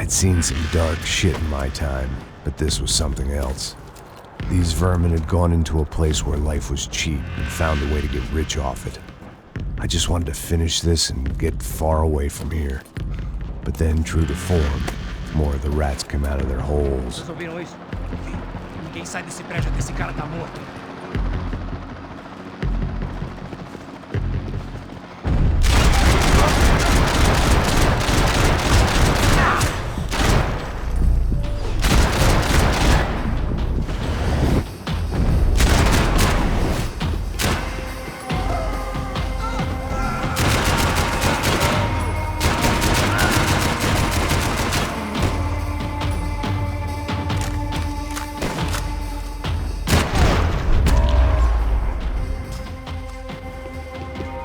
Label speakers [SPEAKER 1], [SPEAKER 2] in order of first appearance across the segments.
[SPEAKER 1] I'd seen some dark shit in my time, but this was something else. These vermin had gone into a place where life was cheap and found a way to get rich off it. I just wanted to finish this and get far away from here. But then, true to form, more of the rats come out of their holes.
[SPEAKER 2] Vocês ouviram isso? Ninguém sai desse prédio até esse cara tá morto.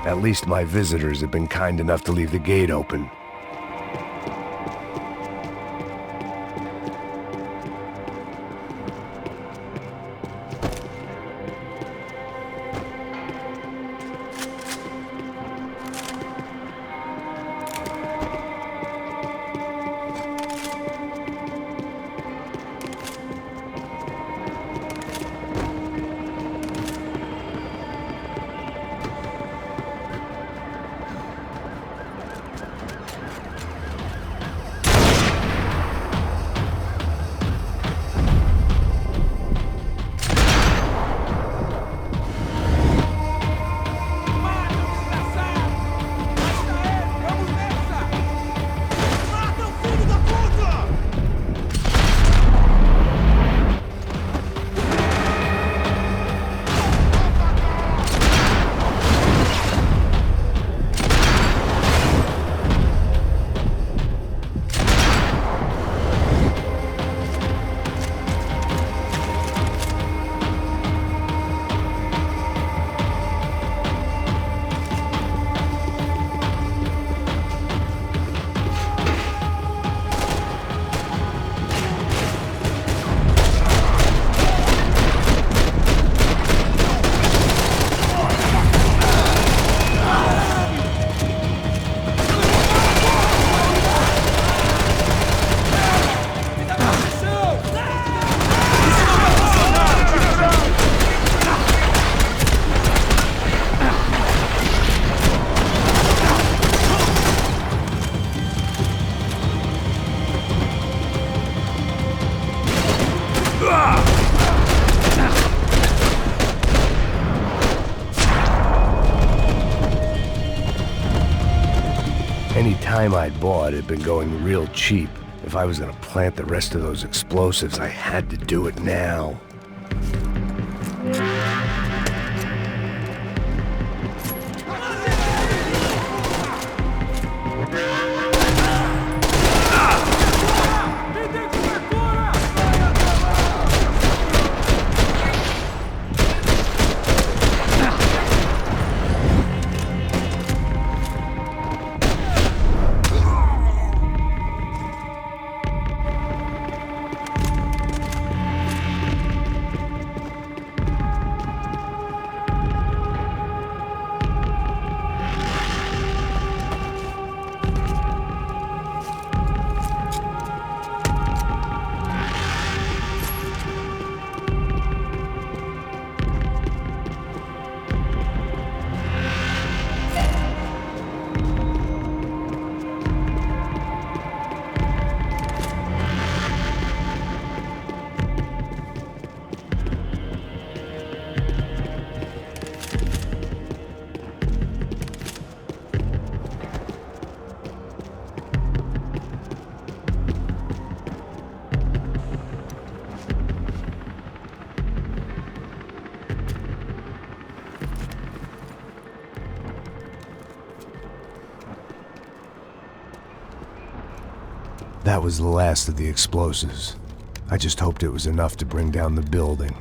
[SPEAKER 1] At least my visitors have been kind enough to leave the gate open. Any time I'd bought had been going real cheap. If I was gonna plant the rest of those explosives, I had to do it now. That was the last of the explosives. I just hoped it was enough to bring down the building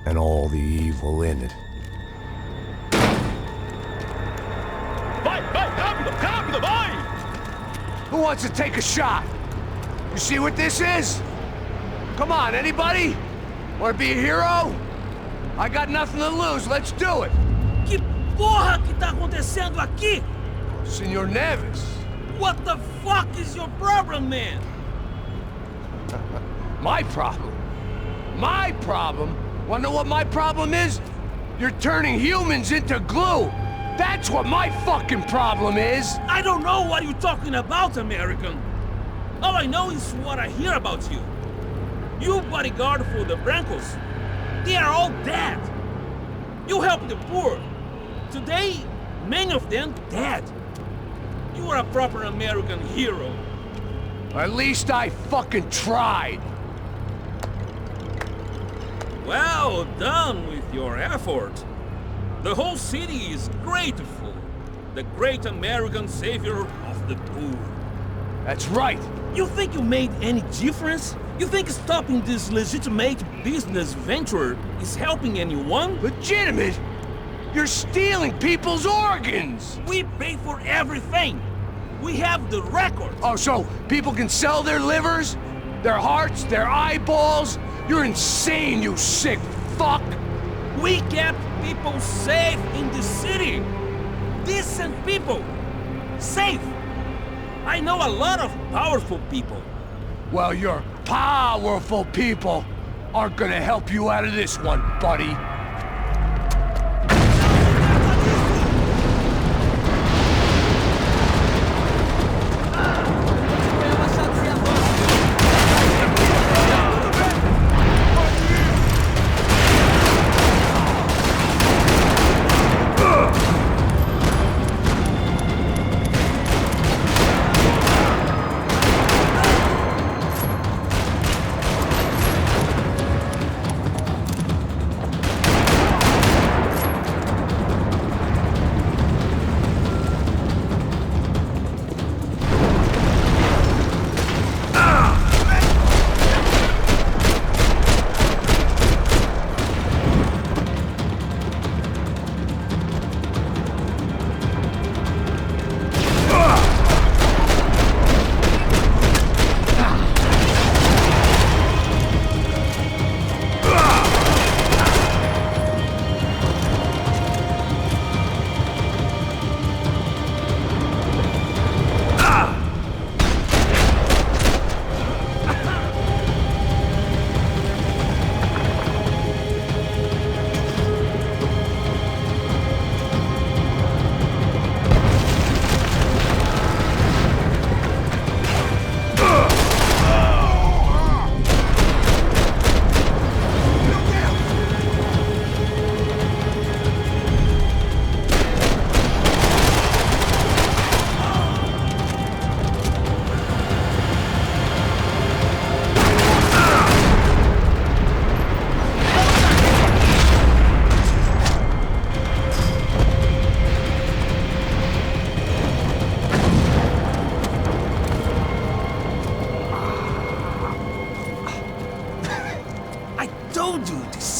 [SPEAKER 1] and all the evil in it.
[SPEAKER 3] Vai, vai, rápido, rápido, vai!
[SPEAKER 1] Who wants to take a shot? You see what this is? Come on, anybody? Want to be a hero? I got nothing to lose, let's do it!
[SPEAKER 4] Que porra que tá acontecendo aqui?
[SPEAKER 1] Senor Neves.
[SPEAKER 4] What the fuck is your problem, man?
[SPEAKER 5] My problem? My problem? Wanna know what my problem is? You're turning humans into glue! That's what my fucking problem is!
[SPEAKER 4] I don't know what you're talking about, American. All I know is what I hear about you. You bodyguard for the Brancos. They are all dead. You help the poor. Today, many of them dead. You are a proper American hero.
[SPEAKER 5] At least I fucking tried.
[SPEAKER 4] Well done with your effort. The whole city is grateful. The great American savior of the poor.
[SPEAKER 5] That's right.
[SPEAKER 4] You think you made any difference? You think stopping this legitimate business venture is helping anyone?
[SPEAKER 5] Legitimate? You're stealing people's organs!
[SPEAKER 4] We pay for everything. We have the record.
[SPEAKER 5] Oh, so people can sell their livers? Their hearts? Their eyeballs? You're insane, you sick fuck!
[SPEAKER 4] We kept people safe in the city. Decent people. Safe. I know a lot of powerful people.
[SPEAKER 5] Well, your powerful people aren't gonna help you out of this one, buddy.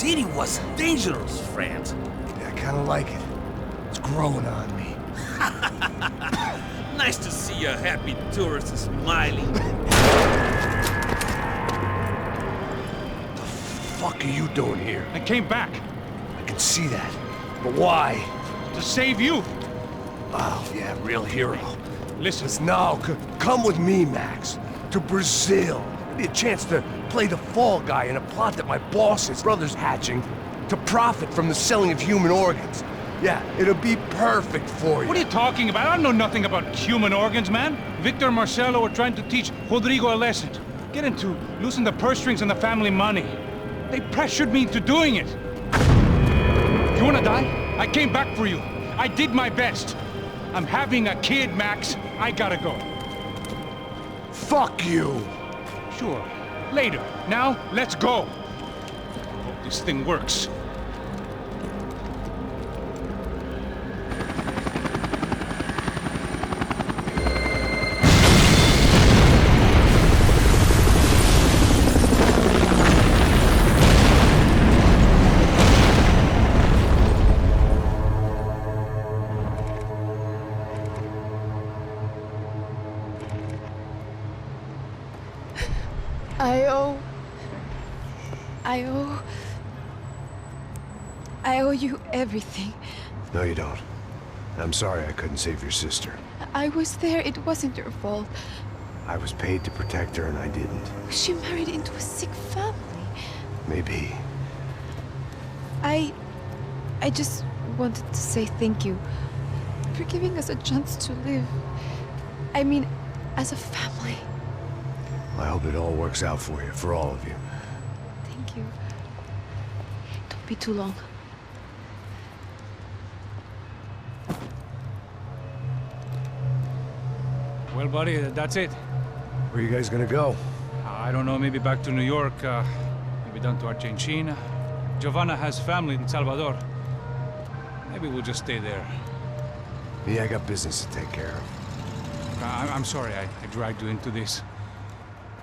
[SPEAKER 4] city was dangerous, friend.
[SPEAKER 5] Yeah, I kinda like it. It's growing on me.
[SPEAKER 4] Nice to see a happy tourist smiling.
[SPEAKER 5] The fuck are you doing here?
[SPEAKER 3] I came back
[SPEAKER 5] I can see that. But why?
[SPEAKER 3] to save you.
[SPEAKER 5] Oh, yeah, real hero.
[SPEAKER 3] Listen,
[SPEAKER 5] Now, come with me, Max. To Brazil. Give me a chance to play the fall guy in a plot that my boss's brother's hatching to profit from the selling of human organs. Yeah, it'll be perfect for you.
[SPEAKER 3] what are you talking about? I know nothing about human organs, man. Victor and Marcelo are trying to teach Rodrigo a lesson. Get him to loosen the purse strings on the family money. They pressured me into doing it. You wanna die? I came back for you. I did my best. I'm having a kid, Max. I gotta go.
[SPEAKER 5] Fuck you!
[SPEAKER 3] Sure. Later. Now, let's go. Hope this thing works.
[SPEAKER 6] I owe you everything.
[SPEAKER 1] No, you don't. I'm sorry I couldn't save your sister.
[SPEAKER 6] I was there. It wasn't your fault.
[SPEAKER 1] I was paid to protect her and I didn't.
[SPEAKER 6] She married into a sick family.
[SPEAKER 1] Maybe.
[SPEAKER 6] I just wanted to say thank you for giving us a chance to live. I mean, as a family.
[SPEAKER 1] I hope it all works out for you, for all of you.
[SPEAKER 6] Thank you. Don't be too long.
[SPEAKER 3] Well, buddy, that's it.
[SPEAKER 1] Where are you guys gonna go?
[SPEAKER 3] I don't know, maybe back to New York, maybe down to Argentina. Giovanna has family in Salvador. Maybe we'll just stay there.
[SPEAKER 1] Yeah, I got business to take care of.
[SPEAKER 3] I'm sorry I dragged you into this.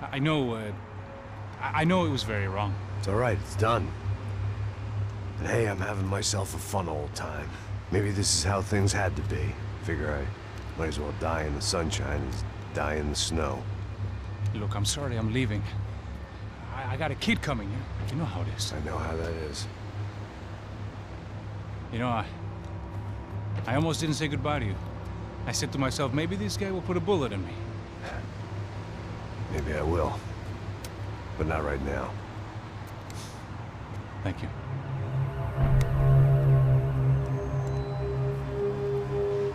[SPEAKER 3] I know it was very wrong.
[SPEAKER 1] It's all right, it's done. And hey, I'm having myself a fun old time. Maybe this is how things had to be. Figure I might as well die in the sunshine as die in the snow.
[SPEAKER 3] Look, I'm sorry I'm leaving. I got a kid coming. You know how it is.
[SPEAKER 1] I know how that is.
[SPEAKER 3] You know, I almost didn't say goodbye to you. I said to myself, maybe this guy will put a bullet in me.
[SPEAKER 1] Maybe I will. But not right now.
[SPEAKER 3] Thank you.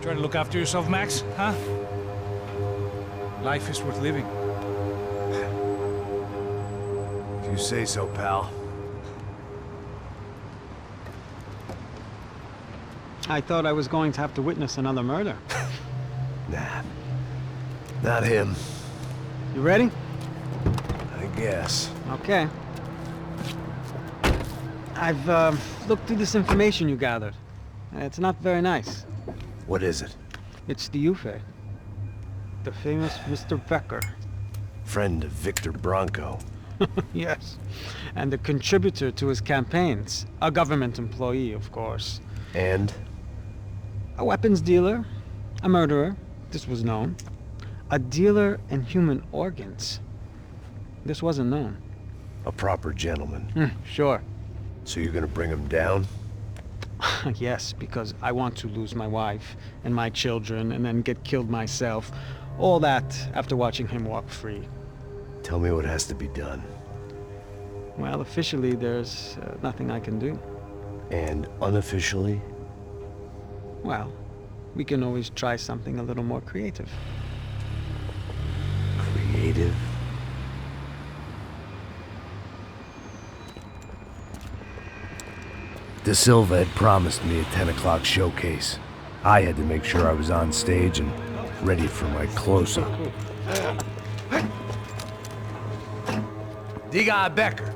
[SPEAKER 3] Try to look after yourself, Max, huh? Life is worth living.
[SPEAKER 1] If you say so, pal.
[SPEAKER 7] I thought I was going to have to witness another murder.
[SPEAKER 1] Nah. Not him,
[SPEAKER 7] You ready?
[SPEAKER 1] I guess.
[SPEAKER 7] Okay. I've looked through this information you gathered. It's not very nice.
[SPEAKER 1] What is it?
[SPEAKER 7] It's the Ufe. The famous Mr. Becker.
[SPEAKER 1] Friend of Victor Bronco.
[SPEAKER 7] Yes. And a contributor to his campaigns. A government employee, of course.
[SPEAKER 1] And?
[SPEAKER 7] A weapons dealer. A murderer. This was known. A dealer in human organs. This wasn't known.
[SPEAKER 1] A proper gentleman.
[SPEAKER 7] Sure.
[SPEAKER 1] So you're gonna bring him down?
[SPEAKER 7] Yes, because I want to lose my wife and my children and then get killed myself. All that after watching him walk free.
[SPEAKER 1] Tell me what has to be done.
[SPEAKER 7] Well, officially, there's nothing I can do.
[SPEAKER 1] And unofficially?
[SPEAKER 7] Well, we can always try something a little more creative.
[SPEAKER 1] Creative? De Silva had promised me a 10 o'clock showcase. I had to make sure I was on stage and ready for my close-up. Diga a Becker.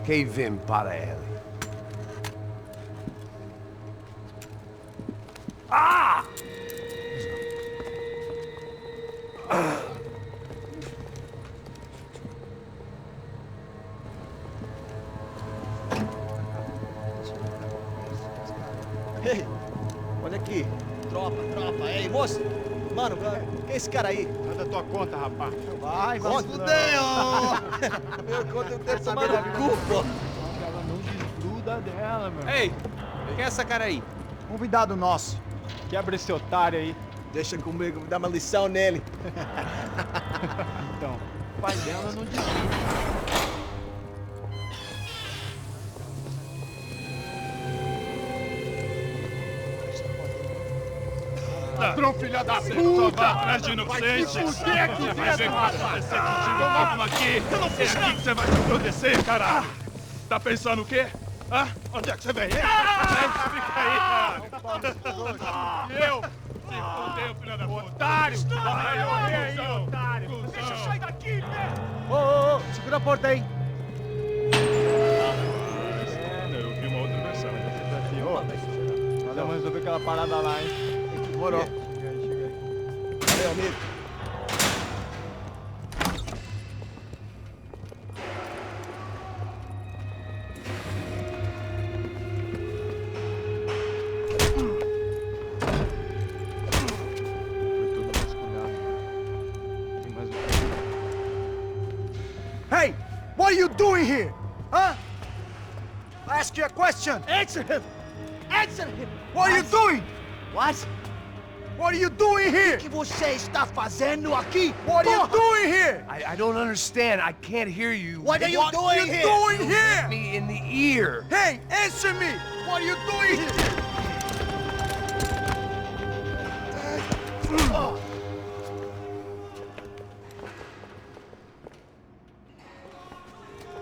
[SPEAKER 1] Que vim para ele. Ah!
[SPEAKER 8] Ei, olha aqui. Tropa. Ei, moço. Mano, quem é esse cara aí?
[SPEAKER 9] Manda tua conta, rapaz.
[SPEAKER 8] Vai fudeu! Meu conta, eu tenho que tomar no cu, pô.
[SPEAKER 9] Ela não desgruda dela, meu.
[SPEAKER 8] Ei, quem é essa cara aí?
[SPEAKER 9] Convidado nosso. Quebra esse otário aí.
[SPEAKER 8] Deixa comigo, vou dar uma lição nele.
[SPEAKER 9] Então, o pai dela não desgruda.
[SPEAKER 10] Ladrão, filha da puta! Vai atrás de inocentes! Vai ver o que vai acontecer contigo mesmo aqui! É aqui que você vai se proteger, caralho! Tá pensando o quê? Hã? Onde é que você vem? Fica aí, caralho! E eu? Se fodeu, filha da puta! Otário! Vai morrer aí, otário! Deixa eu sair daqui, velho!
[SPEAKER 8] Ô, segura a porta aí.
[SPEAKER 10] Eu vi uma outra versão.
[SPEAKER 9] Nós vamos resolver aquela parada lá, hein?
[SPEAKER 8] Demorou.
[SPEAKER 9] Chega aí.
[SPEAKER 8] Valeu, amigo.
[SPEAKER 9] Foi tudo vasculhado. Tem mais
[SPEAKER 8] Hey, what are you doing here? Huh? I ask you a question. Answer him. Answer him. What are you doing? What?
[SPEAKER 5] What are you doing here?
[SPEAKER 8] O que você está fazendo aqui?
[SPEAKER 5] What are you doing here? I don't understand. I can't hear you.
[SPEAKER 8] What are you doing here?
[SPEAKER 5] Doing here? Me in the ear. Hey, answer me. What are you doing here?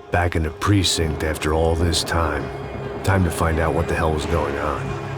[SPEAKER 1] Back in the precinct after all this time. Time to find out what the hell was going on.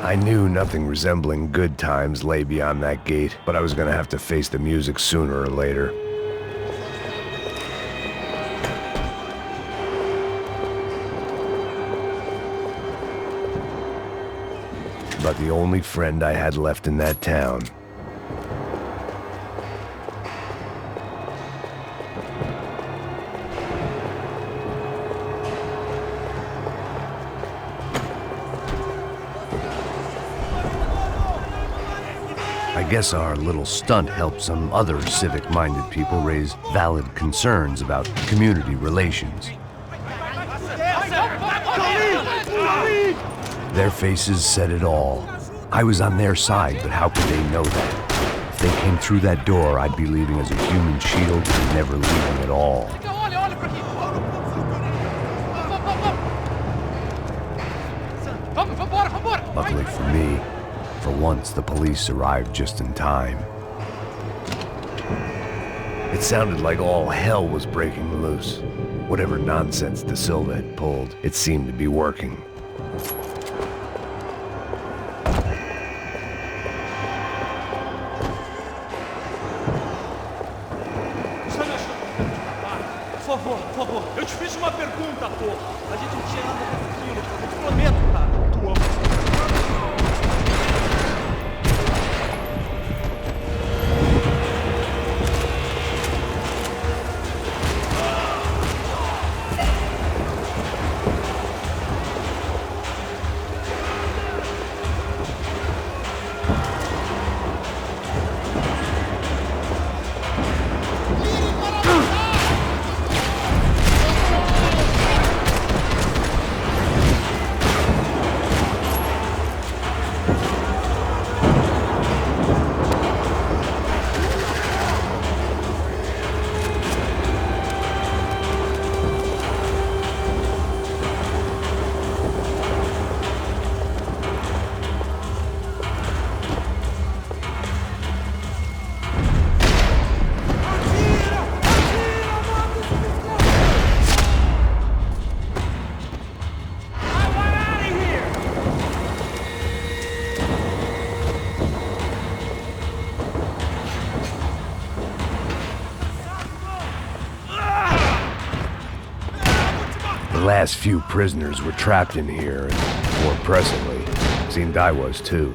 [SPEAKER 1] I knew nothing resembling good times lay beyond that gate, but I was gonna have to face the music sooner or later. But the only friend I had left in that town I guess our little stunt helped some other civic-minded people raise valid concerns about community relations. Their faces said it all. I was on their side, but how could they know that? If they came through that door, I'd be leaving as a human shield and never leaving at all. Luckily for me, for once, the police arrived just in time. It sounded like all hell was breaking loose. Whatever nonsense De Silva had pulled, it seemed to be working.
[SPEAKER 4] Por favor, eu te fiz uma pergunta, pô. A gente não tinha nada com aquilo, eu te prometo, cara.
[SPEAKER 1] The last few prisoners were trapped in here, and more presently, seemed I was too.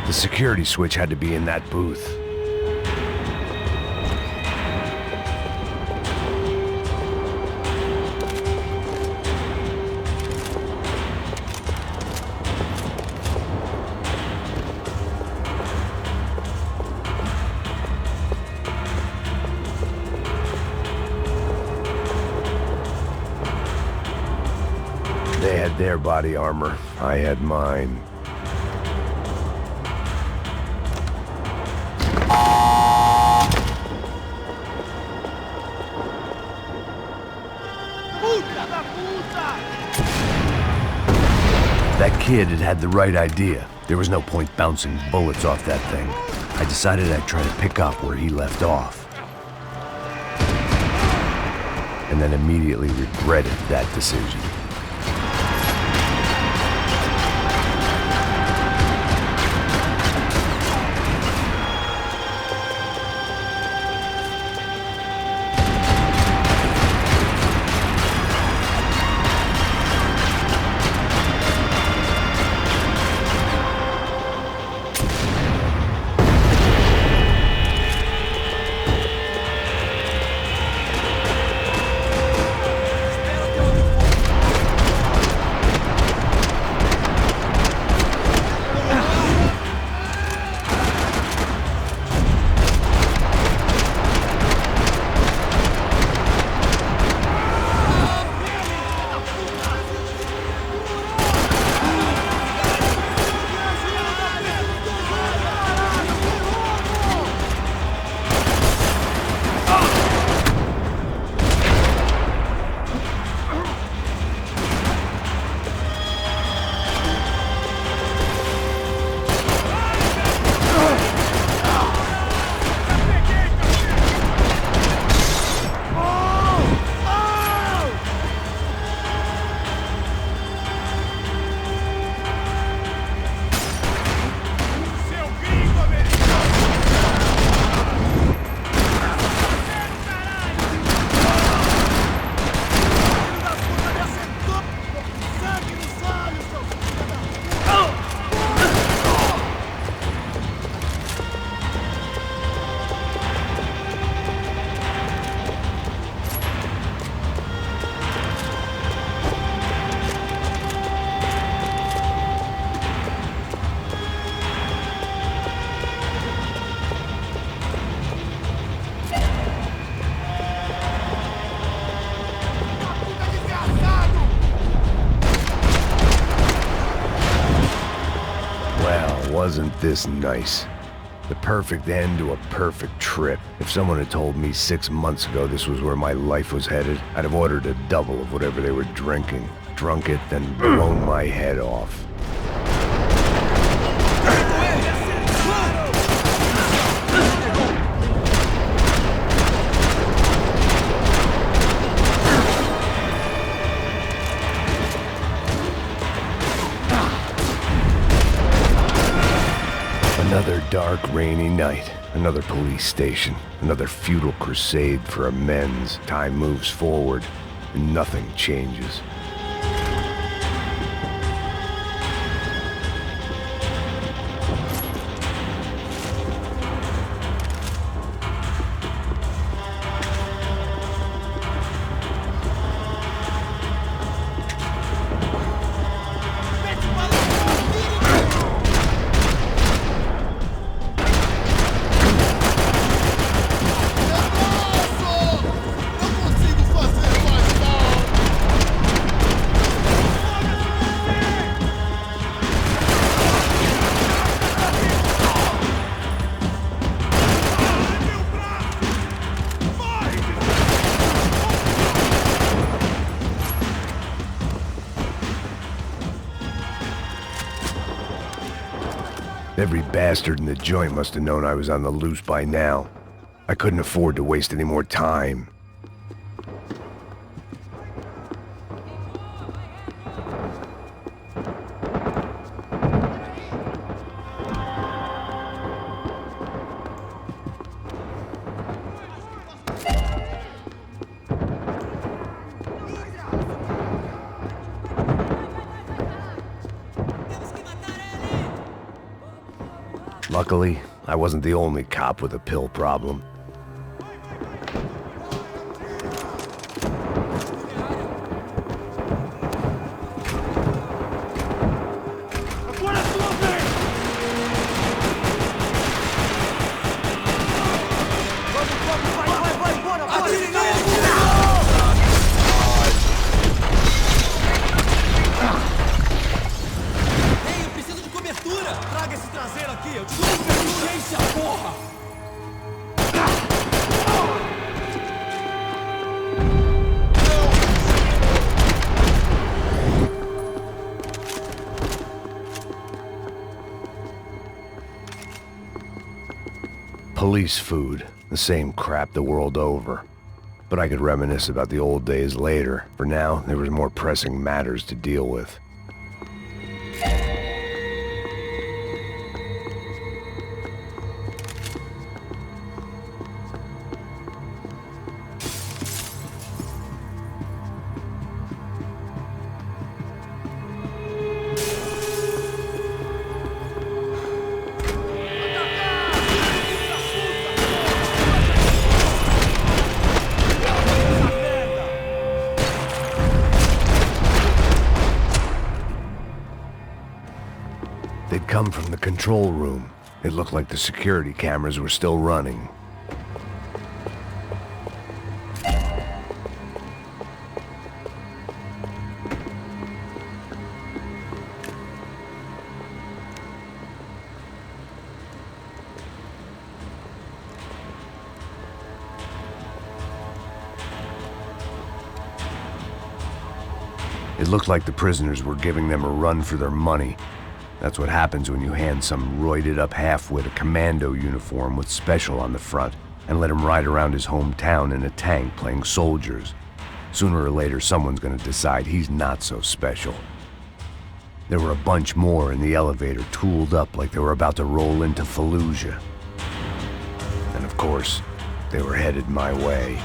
[SPEAKER 1] The security switch had to be in that booth. had their body armor. I had mine. That kid had the right idea. There was no point bouncing bullets off that thing. I decided I'd try to pick up where he left off. And then immediately regretted that decision. Wasn't this nice? The perfect end to a perfect trip. If someone had told me 6 months ago this was where my life was headed, I'd have ordered a double of whatever they were drinking. Drunk it, then blown my head off. Another dark, rainy night. Another police station. Another futile crusade for amends. Time moves forward, and nothing changes. Every bastard in the joint must have known I was on the loose by now. I couldn't afford to waste any more time. Luckily, I wasn't the only cop with a pill problem. Police food, the same crap the world over. But I could reminisce about the old days later. For now, there was more pressing matters to deal with. They'd come from the control room. It looked like the security cameras were still running. It looked like the prisoners were giving them a run for their money. That's what happens when you hand some roided-up halfwit a commando uniform with special on the front and let him ride around his hometown in a tank playing soldiers. Sooner or later, someone's gonna decide he's not so special. There were a bunch more in the elevator, tooled up like they were about to roll into Fallujah. And of course, they were headed my way.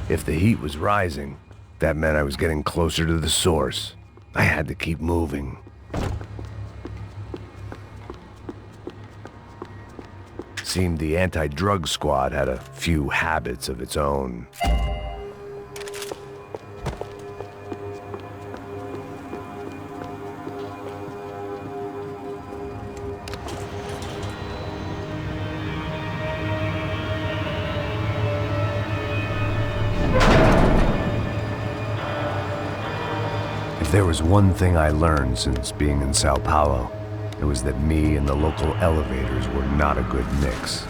[SPEAKER 1] If the heat was rising, that meant I was getting closer to the source. I had to keep moving. Seemed the anti-drug squad had a few habits of its own. If there was one thing I learned since being in Sao Paulo, it was that me and the local elevators were not a good mix.